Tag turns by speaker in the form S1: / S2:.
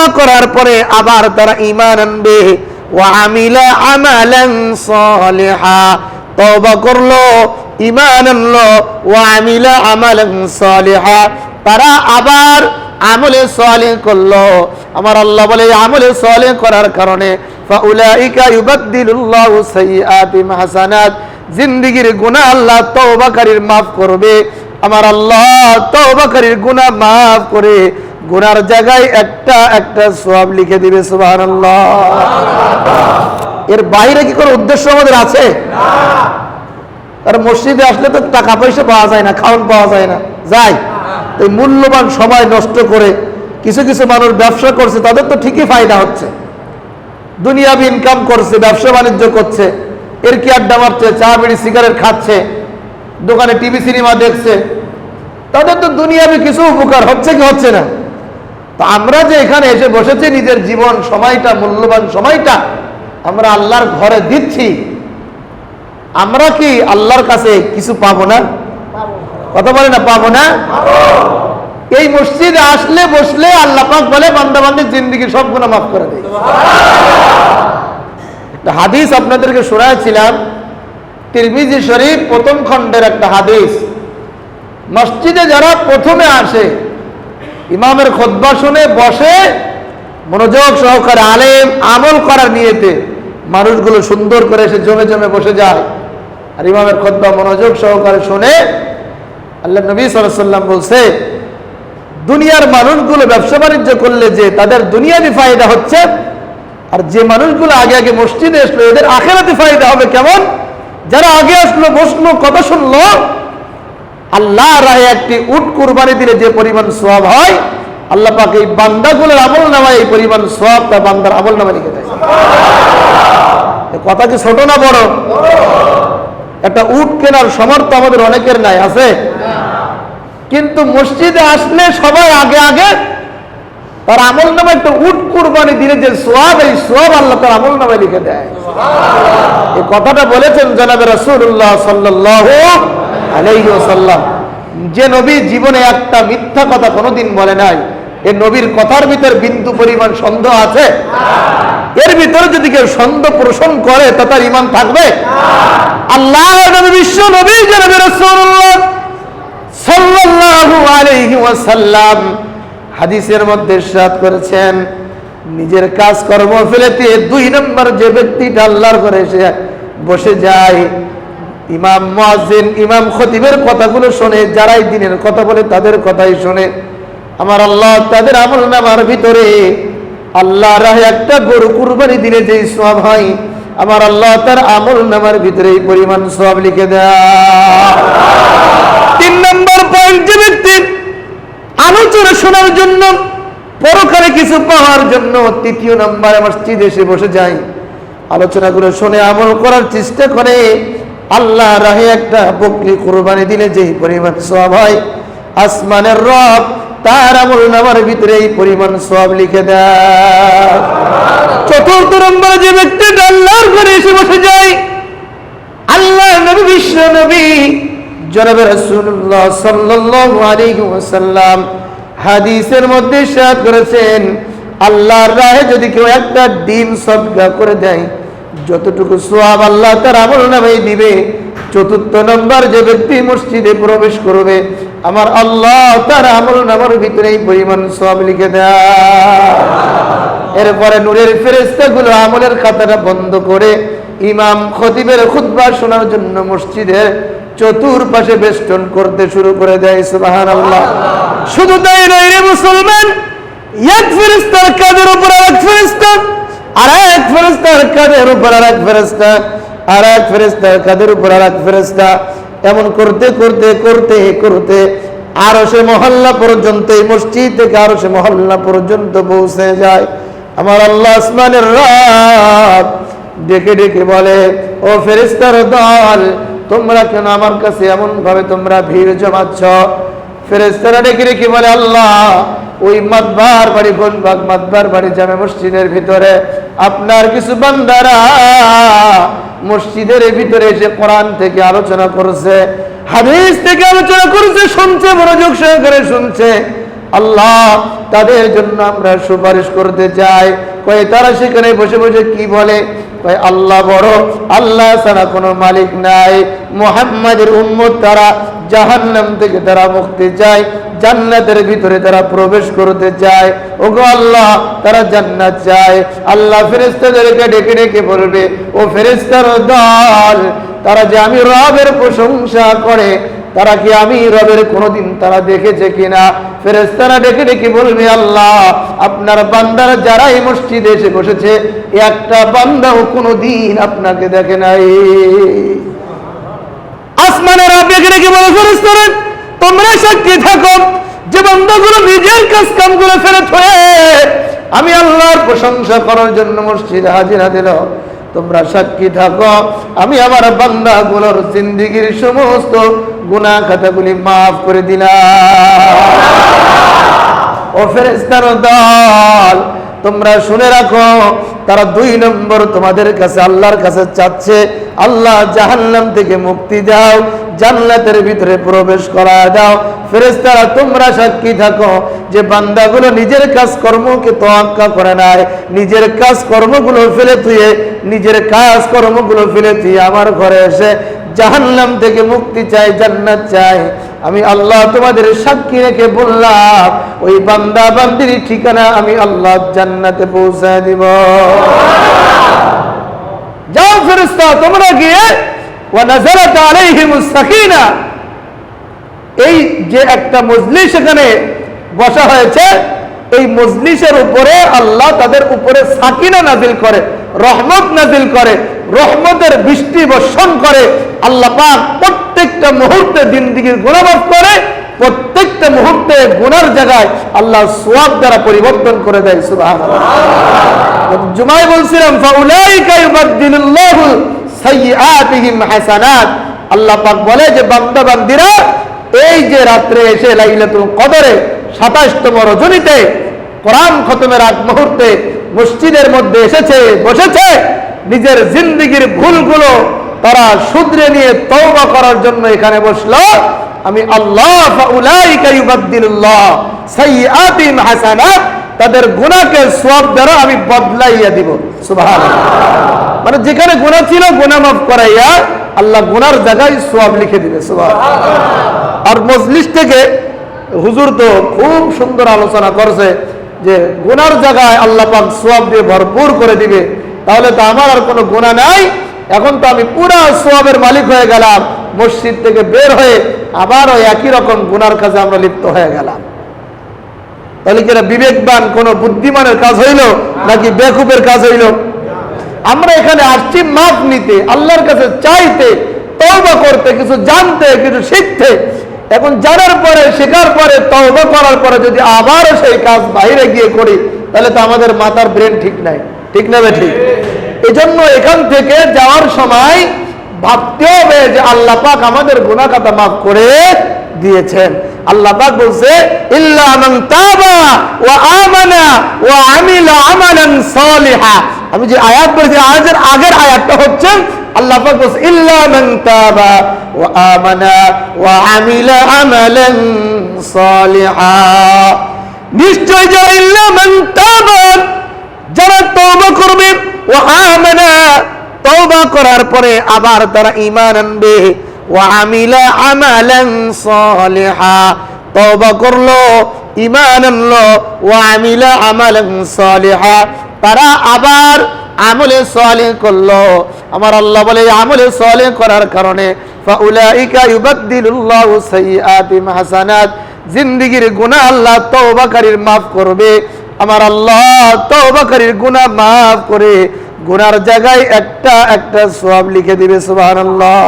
S1: তওবা করার পরে আবার তারা ঈমান আনবে। ওয়া আমিলা আমালান সালিহা, তওবা করলো, ঈমান আনলো, ওয়া আমিলা আমালান সালিহা, তারা আবার আমলে সালেহ করলো। আমার আল্লাহ বলে আমলে সালেহ করার কারণে ফাউলাইকা ইউবাদদিলুল্লাহু সাইয়্যাতিহিম হাসানাত, জিন্দেগীর গুনাহ আল্লাহ তওবাকারীর maaf করবে। আমার আল্লাহ তওবাকারীর গুনাহ maaf করে গুনার জায়গায় একটা একটা সওয়াব লিখে দিবে। সুবহানাল্লাহ। এর বাইরে কি কোনো উদ্দেশ্য আমাদের আছে? না। আর মসজিদে আসলে তো টাকা পয়সা পাওয়া যায় না, খাওয়ান পাওয়া যায় না, যায় এই মূল্যবান সময় নষ্ট করে কিছু কিছু মানুষ ব্যবসা করছে, তাদের তো ঠিকই ফায়দা হচ্ছে, দুনিয়াবি ইনকাম করছে, ব্যবসা বাণিজ্য করছে, এর কি আড্ডা মারছে, চা বিড়ি সিগারেট খাচ্ছে, দোকানে টিভি সিনেমা দেখছে, তাদের তো দুনিয়াবি কিছু উপকার হচ্ছে কি হচ্ছে না? তো আমরা যে এখানে এসে বসেছি, নিজের জীবন সময়টা, মূল্যবান সময়টা আমরা আল্লাহর ঘরে দিচ্ছি, আমরা কি আল্লাহর কাছে কিছু পাবো না? কথা বলে না পাবো না? এই মসজিদে আসলে বসলে আল্লাহ পাক বলে বান্দা বান্দির জিন্দেগির সব গুনাহ মাফ করে দেয়। একটা হাদিস আপনাদেরকে শোনাচ্ছিলাম, তিরমিজি শরীফ প্রথম খণ্ডের একটা হাদিস। মসজিদে যারা প্রথমে আসে, ইমামের খুতবা শুনে বসে মনোযোগ সহকারে আলেম আমল করার নিয়তে মানুষগুলো সুন্দর করে এসে জমে জমে বসে যায়, আর ইমামের খুতবা মনোযোগ সহকারে শুনে। আল্লাহ নবী সাল্লাল্লাহু আলাইহি ওয়াসাল্লাম বলছে, দুনিয়ার মানুষগুলো ব্যবসা বাণিজ্য করলে যে তাদের দুনিয়াবি ফায়দা হচ্ছে, আর যে মানুষগুলো আগে আগে মসজিদে আসলো এদের আখিরাতি ফায়দা হবে কেমন? যারা আগে আসলো, বসলো, কথা শুনলো, আল্লাহর রাহে একটি উট কুরবানি দিলে যে পরিমাণ সওয়াব হয়, আল্লাহ পাক এই বান্দাগুলোর আমল নামায় এই পরিমাণ সওয়াব তার বান্দার আমল নামায় লিখে দেয়। কথা কি ছোট না বড়? একটা উট কেনার সামর্থ্য আমাদের অনেকের নাই, আছে? কিন্তু মসজিদে আসলে সবাই আগে আগে তার আমল নামে একটা উট কুরবানি দিলে যে সওয়াব, এই সওয়াব আল্লাহ তার আমল নামে লিখে দেয়। এই কথাটা বলেছেন জনাবে রাসূলুল্লাহ সাল্লাল্লাহু আলাইহি ওয়াসাল্লাম। যে নবী জীবনে একটা মিথ্যা কথা কোনোদিন বলে নাই, এই নবীর কথার ভিতর বিন্দু পরিমাণ সন্দেহ আছে? এর ভিতরে যদি কেউ সন্দেহ পোষণ করে তা তার ঈমান থাকবে? আল্লাহর নবী, বিশ্ব নবী জনাবে রাসূলুল্লাহ সাল্লাল্লাহু আলাইহি ওয়াসাল্লাম হাদিসের মধ্যে ইরশাদ করেছেন, নিজের কাজ কর্ম ফেলেতে দুই নম্বর যে ব্যক্তিটা আল্লাহর ঘরে এসে বসে যায়, ইমাম মুয়াজ্জিন, ইমাম খতিবের কথাগুলো শোনে, যারাই দিনের কথা বলে তাদের কথাই শোনে, আমার আল্লাহ তাদের আমল নামার ভিতরে আল্লাহর রাহে একটা গরু কুরবানি দিলে যে সওয়াব হয়, আমার আল্লাহ তার আমল নামার ভিতরে এই পরিমাণ সওয়াব লিখে দেয়। তিন নম্বর পয়েন্ট, যে ব্যক্তি আলোচনা শোনার জন্য, পরকালে কিছু পাওয়ার জন্য তৃতীয় নম্বরে মসজিদে এসে বসে যায়, আলোচনাগুলো শুনে আমল করার চেষ্টা করে, আল্লাহ রাহে একটা বকরি কুরবানি দিলে যে পরিমাণ সওয়াব হয়, আসমানের রব তার আমল নামার ভিতরে এই পরিমাণ সওয়াব লিখে দেয়। চতুর্থ নম্বরে যে ব্যক্তি আল্লাহর ঘরে এসে বসে যায়, আল্লাহ নবী, বিশ্ব নবী জনাবে রাসূলুল্লাহ সাল্লাল্লাহু আলাইহি ওয়াসাল্লাম হাদিসের মধ্যে ইরশাদ করেছেন, আল্লাহর রাহে যদি কেউ একটা ডিম সদকা করে দেয়, যতটুকু সওয়াব আল্লাহ তার আমল নামায় দিবে। চতুর্থ নম্বর যে ব্যক্তি মসজিদে প্রবেশ করবে, আমার আল্লাহ তার আমল নামার ভিতরে এই পরিমাণ সওয়াব লিখে দেয়। এরপরে নূরের ফেরেশতাগুলো আমলের খাতাটা বন্ধ করে ইমাম খতিবের খুতবা শোনার জন্য মসজিদের চতুর্পাশে বেষ্টন করতে শুরু করে দেয়। সুবহানাল্লাহ। শুধু তাই নয় রে মুসলমান, এক ফেরেশতার কাঁধের উপর আরেক ফেরেশতা, আরেক ফেরেশতার কাঁধের উপর আরেক ফেরেশতা, আরেক ফেরেশতার কাঁধের উপর আরেক ফেরেশতা, এমন করতে করতে করতে করতে আরশে মহল্লা পর্যন্ত, এই মসজিদ থেকে আরশে মহল্লা পর্যন্ত পৌঁছে যায়। আমার আল্লাহ আসমানের রব ডেকে ডেকে বলে, ও ফেরেশতার দল, তোমরা কেন আমার কাছে এমন ভাবে তোমরা ভিড় জমাচ্ছ? ফেরেশতারা ডেকে ডেকে বলে, আল্লাহ, ওই মাতবার বাড়ি, গোলবাগ মাতবার বাড়ি জামে মসজিদের ভিতরে আপনার কিছু বান্দারা মসজিদের ভিতরে এসে কোরআন থেকে আলোচনা করছে, হাদিস থেকে আলোচনা করছে, শুনছে, মনোযোগ সহকারে শুনছে। আল্লাহ তাদের জন্য আমরা সুপারিশ করতে চাই। কয় তারা সেখানে বসে বসে কি বলে? কয় আল্লাহ বড়, আল্লাহ ছাড়া কোনো মালিক নাই। মুহাম্মাদের উম্মত তারা জাহান্নাম থেকে তারা মুক্তি চায়, জান্নাতের ভিতরে তারা প্রবেশ করতে চায়। ওগো আল্লাহ, তারা জান্নাত চায়। আল্লাহ ফেরেশতাদেরকে ডেকে ডেকে বলবে, ও ফেরেশতার দল, তারা যে আমি রবের প্রশংসা করে, তারা কি আমি রবের কোনোদিন তারা দেখেছে কিনা? ফেরেশতারা ডেকে ডেকে বলবে, আল্লাহ আপনার বান্দারা যারা এই মসজিদে এসে বসেছে, একটা বান্দাও কোনোদিন আপনাকে দেখে নাই। আসমানের রব ডেকে ডেকে বলে, ফেরেশতারা তোমরা সাক্ষী থাকো যে বান্দাগুলো নিজের কাজ কামগুলো ফেরত হয়ে আমি আল্লাহর প্রশংসা করার জন্য মসজিদে হাজিরা দিল, তোমরা সাক্ষী থাকো আমি আমার বান্দাগুলোর জিন্দেগীর সমস্ত গুনাহ খাতাগুলি মাফ করে দিলাম। ও ফেরেশতার দল, তোমরা শুনে রাখো, তারা 2 নম্বর তোমাদের কাছে আল্লাহর কাছে চাচ্ছে, আল্লাহ জাহান্নাম থেকে মুক্তি দাও, জান্নাতের ভিতরে প্রবেশ করা দাও। ফেরেশতারা তোমরা সাক্ষী থাকো যে বান্দাগুলো নিজের কাজ কর্মকে তোয়াক্কা করে নাই, নিজের কাজ কর্মগুলো ফেলে তুই আমার ঘরে এসে জাহান্নাম থেকে মুক্তি চাই, জান্নাত চাই। আমি আল্লাহ তোমাদের সাক্ষী রেখে বললাম, ওই বান্দা বান্দির ঠিকানা আমি আল্লাহ জান্নাতে পৌঁছায় দিব। যাও ফেরেশতা, তোমরা গিয়ে ওয়া নাযালাত আলাইহিমুস সাকিনা, এই যে একটা মজলিস এখানে বসা হয়েছে, এই মজলিসের উপরে আল্লাহ তাদের উপরে সাকিনা নাজিল করে, রহমত নাজিল করে, রহমতের বৃষ্টি বর্ষণ করে। আল্লাহ পাক প্রত্যেকটা মুহূর্তে জিন্দেগীর গুনাহ মাফ করে, প্রত্যেকটা মুহূর্তে গুনার জায়গায় আল্লাহ সওয়াব দ্বারা পরিবর্তন করে দেয়। সুবহানাল্লাহ। জুমায় বলছিলাম, ফাউলাইকা ইউবাদদিলুল্লাহু সাইয়্যাতিহিম হাসানাত। আল্লাহ পাক বলে যে বান্দা বান্দিরা এই যে রাত্রে এসে লাইলাতুল কদরে 27তম রজনীতে কোরআন খতমের আগ মুহূর্তে মসজিদের মধ্যে এসেছে, বসেছে, নিজের জিন্দেগীর ভুলগুলো তারা শুধরে নিয়ে তওবা করার জন্য এখানে বসলো, আমি আল্লাহ ফাউলাইকা ইউবাদদিলুল্লাহ সাইয়্যাতিহিম হাসানাত, তাদের গুনাহকে সওয়াব দ্বারা আমি বদলাইয়া দিব। সুবহানাল্লাহ। মানে যেখানে গুনাহ ছিল গুনাহ মাফ করাইয়া আল্লাহ গুনার জায়গায় সওয়াব লিখে দিবে। সুবহানাল্লাহ। আর মজলিস থেকে হুজুর তো খুব সুন্দর আলোচনা করছে যে গুনার জায়গায় আল্লাহ পাক সওয়াব দিয়ে ভরপুর করে দিবে। তাহলে তো আমার আর কোনো গুনাহ নাই, এখন তো আমি পুরা সওয়াবের মালিক হয়ে গেলাম। মসজিদ থেকে বের হয়ে আবার ওই একই রকম গুনার কাজে আমরা লিপ্ত হয়ে গেলাম। তাহলে কি এটা বিবেকবান কোন বুদ্ধিমানের কাজ হইল নাকি বেকুবের কাজ হইল? আমরা এখানে আসছি মাফ নিতে, আল্লাহর কাছে চাইতে, তওবা করতে, কিছু জানতে, কিছু শিখতে। এখন জানার পরে, শেখার পরে, তওবা করার পরে যদি আবারও সেই কাজ বাইরে গিয়ে করি, তাহলে তো আমাদের মাথার ব্রেন ঠিক নাই। ঠিক না বে ঠিক? এই জন্য এখান থেকে যাওয়ার সময় ভাবতে হবে যে আল্লাহ পাক আমাদের গুনাহ খাতা মাফ করে দিয়েছেন। আল্লাহ পাক বলছে, ইল্লা মান তাবা ওয়া আমানা ওয়া আমিলা আমালান সালিহা। আমি যে আয়াত পড়েছি, আয়াতের আগের আয়াতটা হচ্ছে আল্লাহ পাক বলছে, ইল্লা মান তাবা ওয়া আমানা ওয়া আমিলা আমালান সালিহা। নিশ্চয় যারা ইল্লা মান তাবা, যারা তওবা করবে, ওয়া আমানা, তওবা করার পরে আবার তারা ঈমান আনবে, ওয়া আমিলা আমালান সালিহা, তওবা করলো, ঈমান আনলো, ওয়া আমিলা আমালান সালিহা, তারা আবার আমলে সালিহ করলো। আমার আল্লাহ বলে আমলে সালিহ করার কারণে ফাউলাইকা ইউবাদদিলুল্লাহু সাইয়্যাতিহিম হাসানাত, জিন্দেগীর গুনাহ আল্লাহ তওবাকারীর মাফ করবে। আমার আল্লাহ তওবাকারীর গুনাহ মাফ করে গুনার জায়গায় একটা একটা সওয়াব লিখে দিবে। সুবহানাল্লাহ।